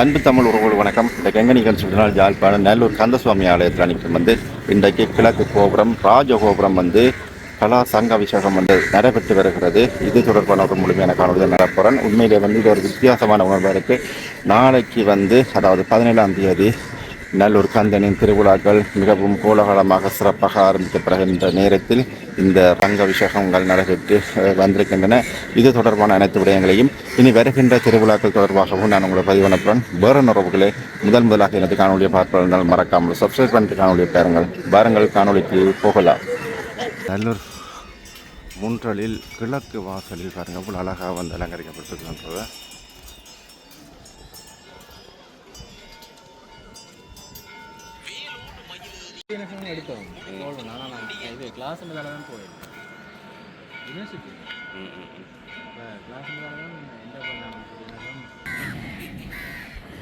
அன்பு தமிழ் உறவுகள் வணக்கம். இந்த கங்க நிகழ்ச்சி ஜாழ்ப்பாணம் நல்லூர் கந்தசுவாமி ஆலயத்தில் அனுப்பி இன்றைக்கு கிழக்கு கோபுரம் ராஜகோபுரம் கலா சங்க அபிஷேகம் நடைபெற்று வருகிறது. இது தொடர்பான ஒரு முழுமையான காணொலியை நடப்புறேன். உண்மையிலே இது ஒரு வித்தியாசமான உணர்வாக இருக்குது. நாளைக்கு அதாவது 17ஆம் தேதி நல்லூர் கந்தனின் திருவிழாக்கள் மிகவும் கோலாகலமாக சிறப்பாக ஆரம்பிக்கப்படுகின்ற நேரத்தில் இந்த ரங்க அபிஷேகங்கள் நடைபெற்று வந்திருக்கின்றன. இது தொடர்பான அனைத்து விடயங்களையும் இனி வருகின்ற திருவிழாக்கள் தொடர்பாகவும் நான் உங்களை பதிவு அனுப்புகிறேன். வேறு உறவுகளே, முதலாக எனது காணொலியை பார்ப்பதால் மறக்காமல் சப்ஸ்கிரைப் பண்ணிட்டு காணொலியை பாருங்கள். வாருங்கள், காணொலிக்கு போகலாம். நல்லூர் முன்றலில் கிழக்கு வாசலில் பாருங்கள் அவ்வளோ அழகாக அலங்கரிக்கப்பட்டிருக்கின்றது.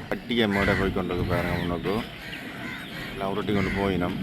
கட்டிய மேடை போய் கொண்டது பாருங்க. முன்னோக்கு எல்லாம் உருட்டி கொண்டு போயினோம்.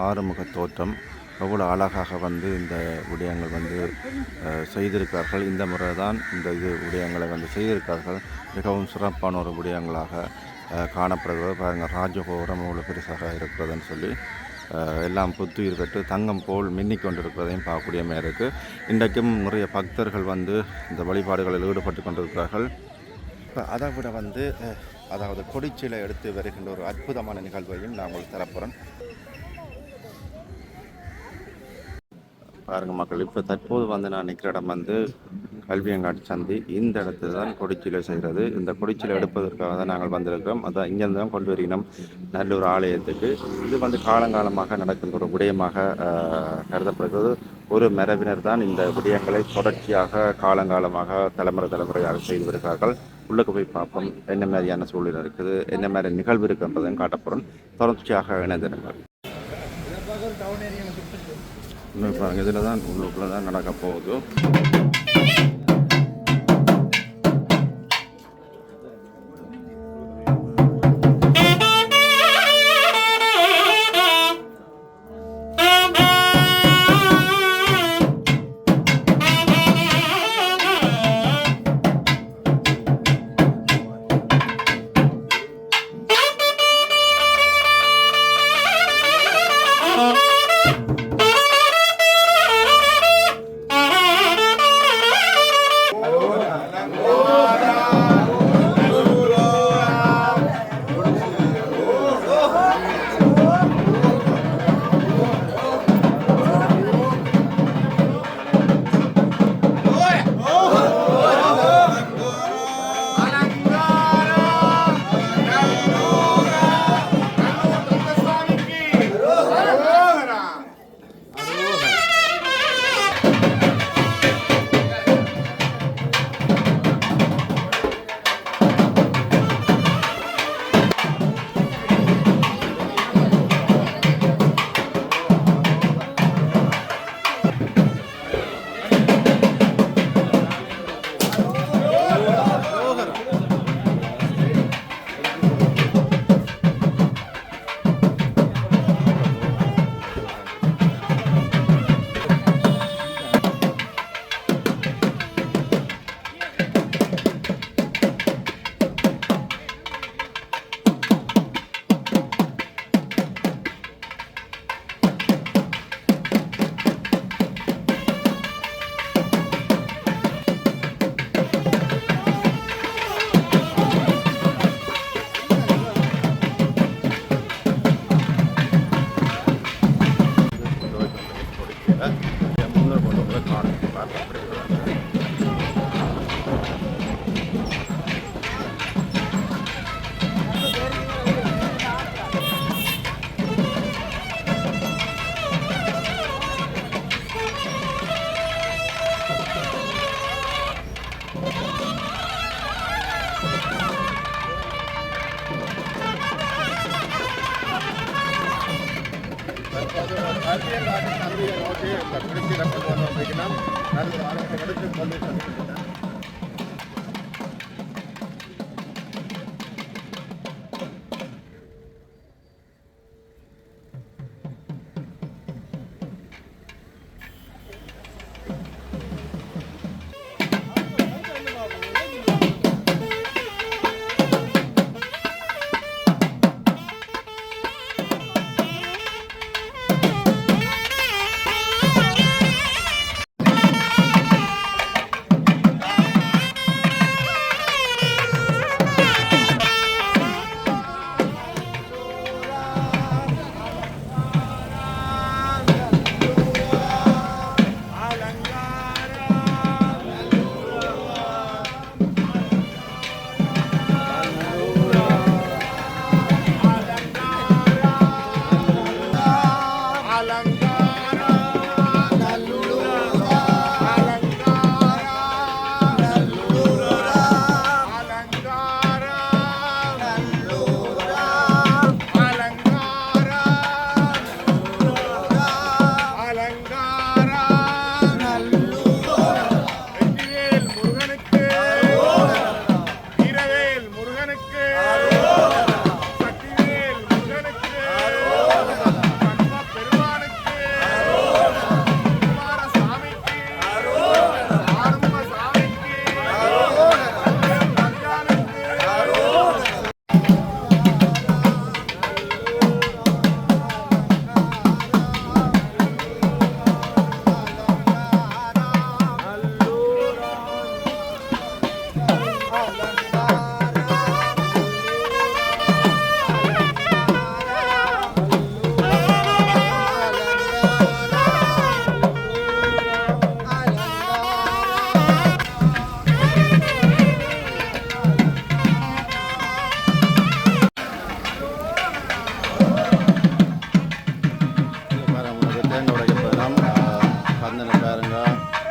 ஆறுமுக தோற்றம் எவ்வளோ அழகாக இந்த விடயங்கள் செய்திருக்கிறார்கள். இந்த முறை தான் இந்த விடயங்களை செய்திருக்கிறார்கள். மிகவும் சிறப்பான ஒரு விடயங்களாக காணப்படுகிறது. பாருங்கள், ராஜகோபுரம் எவ்வளோ பெருசாக இருக்கிறதுன்னு சொல்லி எல்லாம் புத்துயிர் பெற்று தங்கம் போல் மின்னிக்கொண்டிருக்கிறதையும் பார்க்கக்கூடிய மாதிரி இருக்குது. இன்றைக்கும் நிறைய பக்தர்கள் இந்த வழிபாடுகளில் ஈடுபட்டு கொண்டிருக்கிறார்கள். இப்போ அதை விட அதாவது கொடிச்சிலை எடுத்து வருகின்ற ஒரு அற்புதமான நிகழ்வையும் நான் உங்களுக்கு தரப்போகிறேன். பாருங்கள் மக்கள், இப்போ தற்போது நான் நிற்கிற இடம் கல்வியங்காட்டு சந்தி. இந்த இடத்துல தான் கொடிச்சிலை செய்கிறது. இந்த கொடிச்சிலை எடுப்பதற்காக தான் நாங்கள் வந்திருக்கிறோம். அதான் இங்கேருந்து தான் கொண்டு வருகிறோம் நல்லூர் ஆலயத்துக்கு. இது காலங்காலமாக நடக்கின்ற ஒரு விடயமாக கருதப்படுகிறது. ஒரு மரபினர் தான் இந்த விடயங்களை தொடர்ச்சியாக காலங்காலமாக தலைமுறையாக செய்து வருகிறார்கள். உள்ளுக்கு போய் பார்ப்போம் என்ன மாதிரியான சூழ்நிலை இருக்குது, என்ன மாதிரி நிகழ்வு இருக்குன்றதையும் காட்டப்போகிறோம். தொடர்ச்சியாக இணைந்திருங்கள். இன்னும் பாருங்க, இதில் தான் உள்ளுக்குள்ளே தான் நடக்க போகுது.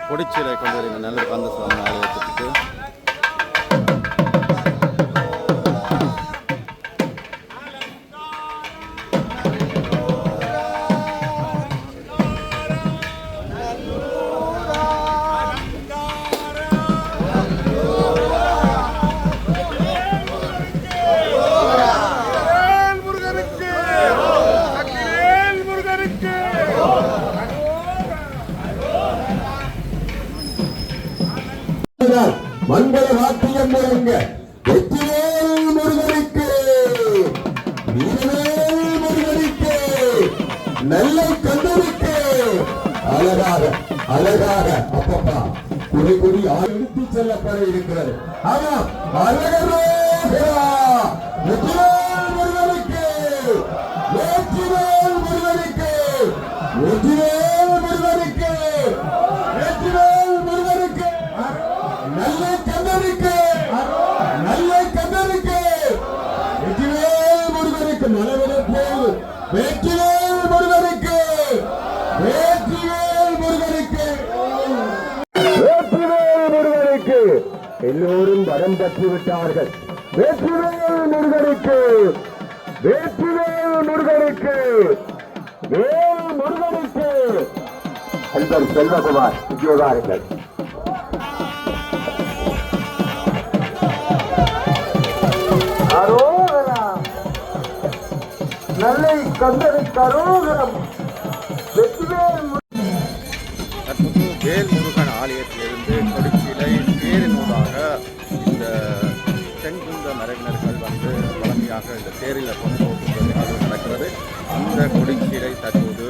பொடிச்சீரை கொண்டு வரீங்க நல்ல கந்த சுவாமி ஆலயத்துக்கு. அழகாக அப்பப்பா குடி குடி எடுத்து செல்லப்பட இருக்கிறது. ஆமாம், அழகரோகரா வெற்றிவேல் முருகனுக்கு, வெற்றிவேல் முருகனுக்கு, வெற்றிவேல் முருகனுக்கு, வெற்றிவேல் முருகனுக்கு, நல்ல கந்தனுக்கு, நல்ல கந்தனுக்கு, வெற்றிவேல் முருகனுக்கு நலவர போது, வெற்றிவேல் முருகனுக்கு, வெற்றிவேல் முருகனுக்கு, வெற்றிவேல் முருகனுக்கு. எல்லோரும் வரம் பெற்று விட்டார்கள். வெற்றிவேல் முருகனுக்கு, வெற்றிவேல் முருகனுக்கு, வேல் முருகனுக்கு. அன்பர் செல்வகுமார் உத்தியோகாரிகள் அரோகரா, நல்லை கந்தனுக்கு அரோகரம். வெற்றிவேல் தற்போது வேல்முருகன் ஆலயத்திலிருந்து கொடிச்சிலை தேரினூடாக இந்த செங்குந்த மரபினர்கள் வளமையாக இந்த தேரில் கொண்டு போகிறது நடக்கிறது. அந்த கொடிச்சிலை தற்போது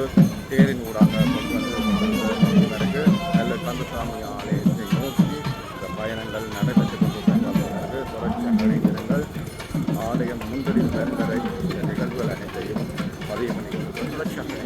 தேரினூடாக கொண்டு வந்து பிறகு நல்ல கந்தசாமி ஆலயத்தை நோக்கி இந்த பயணங்கள் நடைபெற்று கொண்டிருக்கிறது. தொடர்ச்சியாக இணைந்திருங்கள். ஆலயம் முந்திரி பெருந்தரை இந்த நிகழ்வுகள் அனைத்தையும் பதிவு பண்ணிக்கிறது. தொடர்ச்சியாக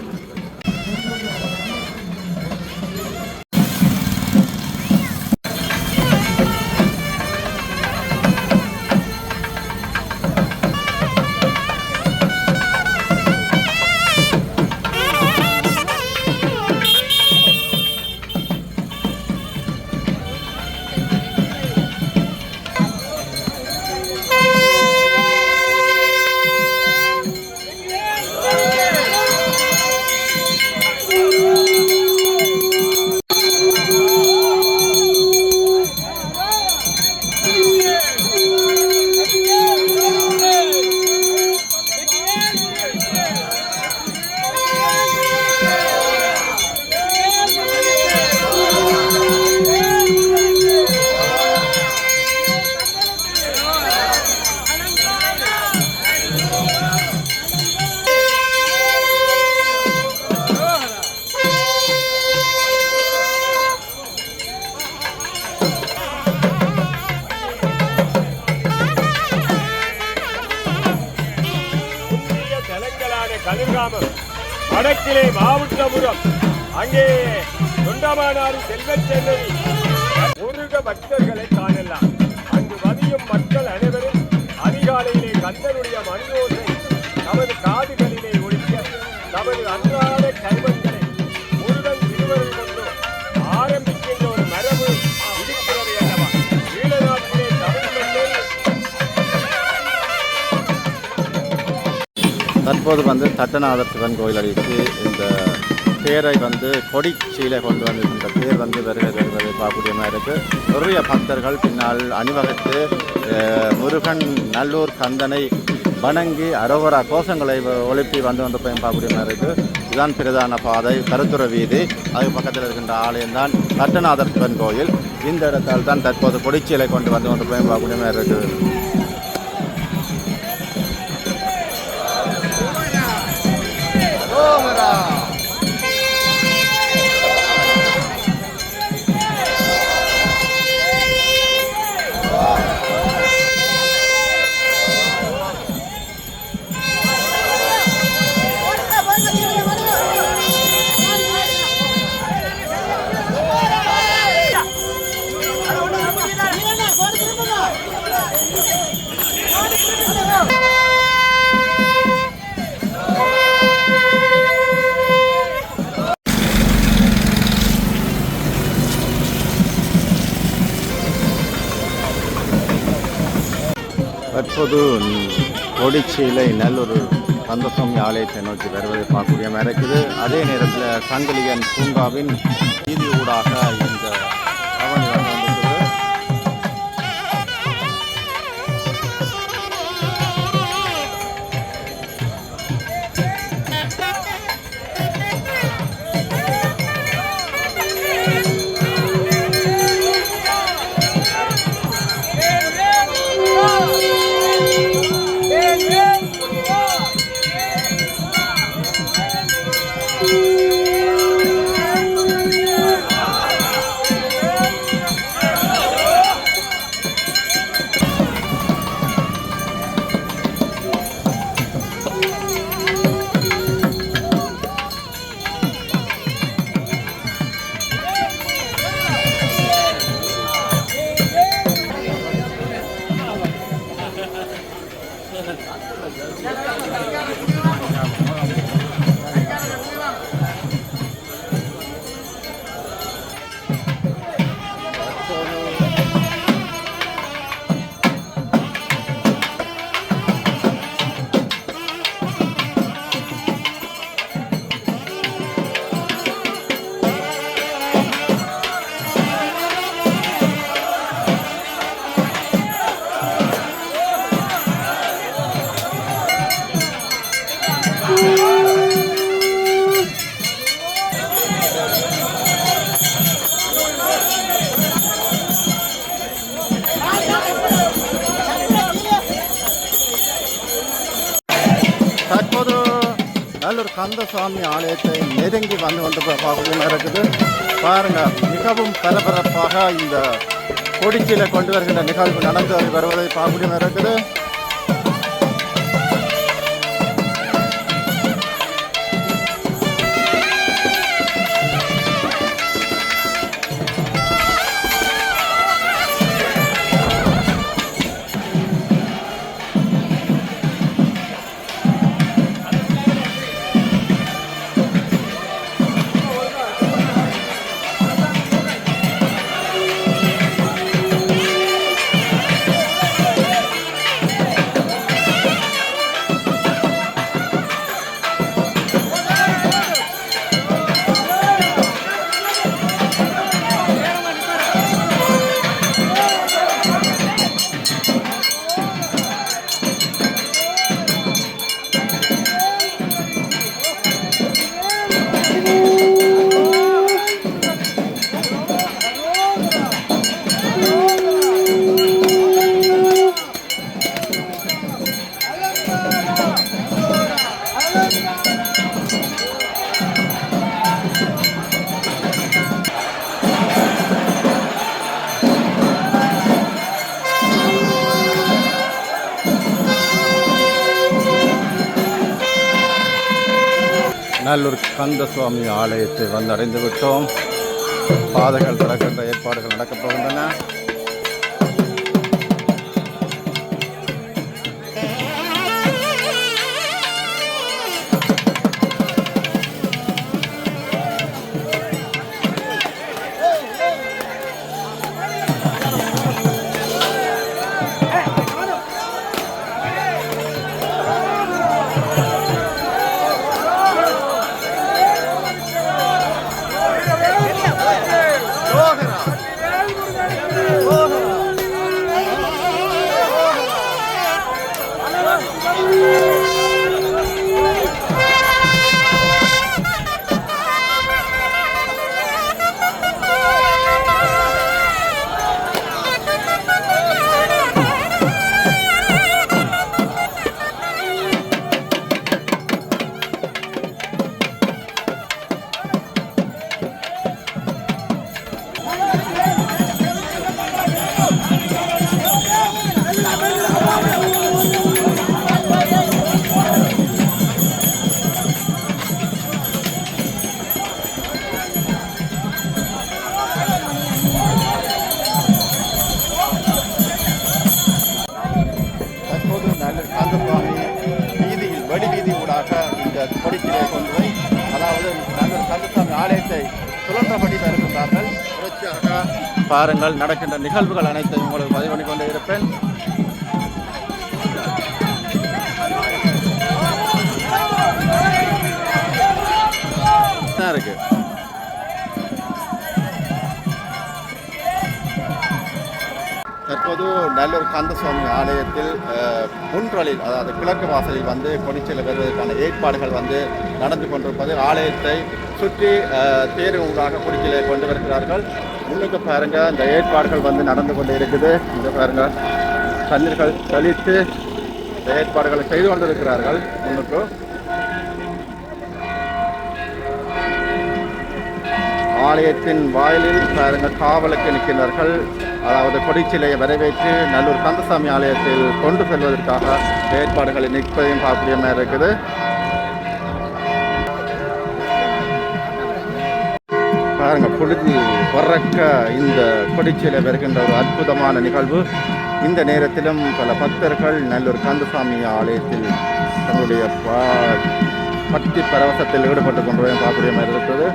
கதிர்காமம் வடக்கிலே மாவட்டபுரம், அங்கே தொண்டமானாறு செல்வச்சென்னதி முருக பக்தர்களை காணலாம். அங்கு வதியும் மக்கள் அனைவரும் அதிகாலையிலே கந்தனுடைய மணியோசை நமது காதுகளிலே ஒழிக்க நமது அன்றாட கர்மங்களை முருகன் திருவருள் கொண்டு ஆரம்பிக்கின்ற ஒரு மரபு இருக்கிறது அல்லவா? ஈழநாட்டிலே தமிழ் மக்கள் தற்போது தட்டநாதர் சிவன் கோயில் அடித்து இந்த தேரை கொடிச்சீலை கொண்டு வந்து இந்த தேர் வருவதை பார்க்கக்கூடிய மாதிரி இருக்குது. நிறைய பக்தர்கள் பின்னால் அணிவகுத்து முருகன் நல்லூர் கந்தனை வணங்கி அரோகரா கோஷங்களை ஒழுப்பி வந்து பார்க்கக்கூடிய மாதிரி இருக்குது. இதுதான் பிரதான பாதை, கருத்துற வீதி. அது பக்கத்தில் இருக்கின்ற ஆலயம் தான் தட்டநாதர் சிவன் கோயில். இந்த இடத்தால் தான் தற்போது கொடிச்சீலை கொண்டு வந்து பார்க்கக்கூடிய மாதிரி இருக்குது. தற்போது கொடிச்சீலை நல்லூர் கந்தசாமி ஆலயத்தை நோக்கி வருவதை பார்க்கக்கூடிய மாதிரி இருக்குது. அதே நேரத்தில் சங்கிலியன் பூங்காவின் வீதி ஊடாக இந்த பவனி வந்திருக்குது. தற்போது நல்லூர் கந்தசுவாமி ஆலயத்தை நெருங்கி வந்து பார்க்கணும் இருக்குது. பாருங்க, மிகவும் பரபரப்பாக இந்த கொடிச்சியில் கொண்டு வருகின்ற நிகழ்வு நடந்து வருவதை பார்க்கணும் இருக்குது. நல்லூர் கந்தசுவாமி ஆலயத்தை வந்தடைந்து விட்டோம். பாதைகள் திறக்கின்ற ஏற்பாடுகள் நடக்கப் போகின்றன. கொடிச்சிலே கொண்டு போய், அதாவது நல்லூர் கந்தசுவாமி ஆலயத்தை சுழற்றபடி வருகின்றார்கள். தொடர்ச்சியாக பாருங்கள், நடக்கின்ற நிகழ்வுகள் அனைத்தையும் உங்களுக்கு பதிவு பண்ணி கொண்டே இருப்பேன். இருக்கு தற்போது நல்லூர் கந்தசுவாமி ஆலயத்தில் முன்றலில், அதாவது கிழக்கு வாசலில் வந்து கொடிச்சியில் வருவதற்கான ஏற்பாடுகள் வந்து நடந்து கொண்டிருப்பது. ஆலயத்தை சுற்றி தேர் ஊடாக கொடிச்சியிலே கொண்டு வருகிறார்கள். முன்னுக்கு பாருங்க, இந்த ஏற்பாடுகள் வந்து நடந்து கொண்டு இருக்குது. இந்த பாருங்க, தண்ணீர்கள் தெளித்து இந்த ஏற்பாடுகளை செய்து கொண்டிருக்கிறார்கள். முன்னுக்கு ஆலயத்தின் வாயிலில் பாருங்க காவலுக்கு நிற்கிறார்கள். அதாவது கொடிச்சிலையை வரவேற்று நல்லூர் கந்தசாமி ஆலயத்தில் கொண்டு செல்வதற்காக ஏற்பாடுகளை நிற்பதையும் பார்க்கக்கூடிய மாதிரி இருக்குது. பாருங்க, பொழுது பிறக்க இந்த கொடிச்சிலை வருகின்ற ஒரு அற்புதமான நிகழ்வு. இந்த நேரத்திலும் பல பக்தர்கள் நல்லூர் கந்தசாமி ஆலயத்தில் தங்களுடைய பக்தி பரவசத்தில் ஈடுபட்டுக் கொண்டு பார்க்கக்கூடிய மாதிரி இருக்கிறது.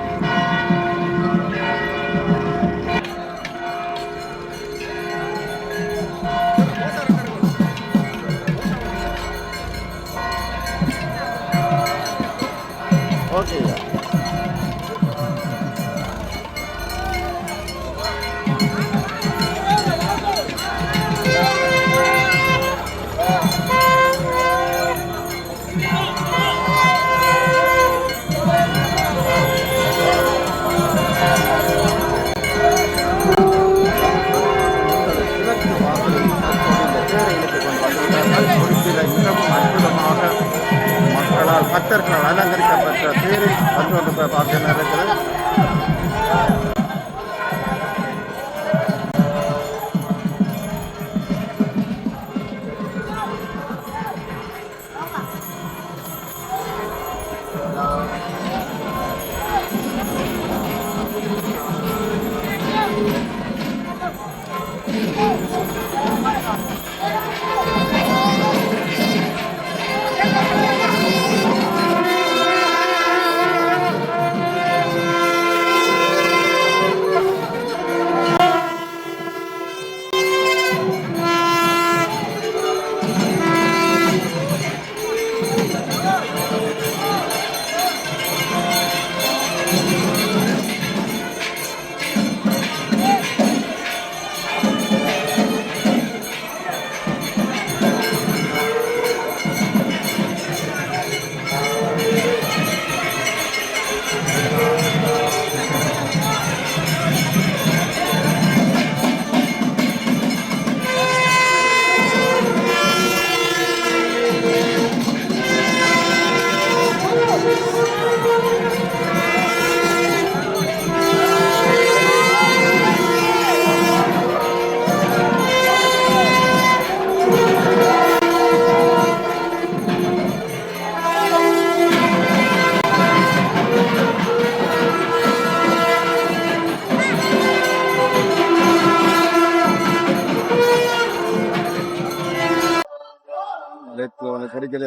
ஓகே, மக்களால் பக்தர்களால் அலங்கரிக்கப்பட்ட தேரில் வந்து கொண்டு பார்க்க நடக்கிறது.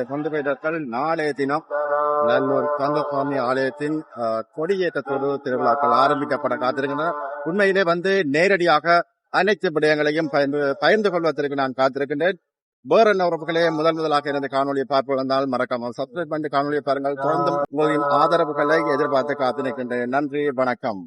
கொண்டு போயிட்டார்கள். நாளைய தினம் நல்லூர் கந்தசுவாமி ஆலயத்தின் கொடியேற்றத்தோடு திருவிழாக்கள் ஆரம்பிக்கப்பட காத்திருக்கின்றன. உண்மையிலே நேரடியாக அனைத்து விடயங்களையும் பகிர்ந்து கொள்வதற்கு நான் காத்திருக்கின்றேன். வேற என்ன உறவுகளே, முதலாக எனது காணொலியை பார்ப்பு வந்தால் மறக்காம சப்ஸ்கிரைப் பண்ணி காணொலியை பாருங்கள். தொடர்ந்து உங்களின் ஆதரவுகளை எதிர்பார்த்து காத்து நிற்கின்றேன். நன்றி, வணக்கம்.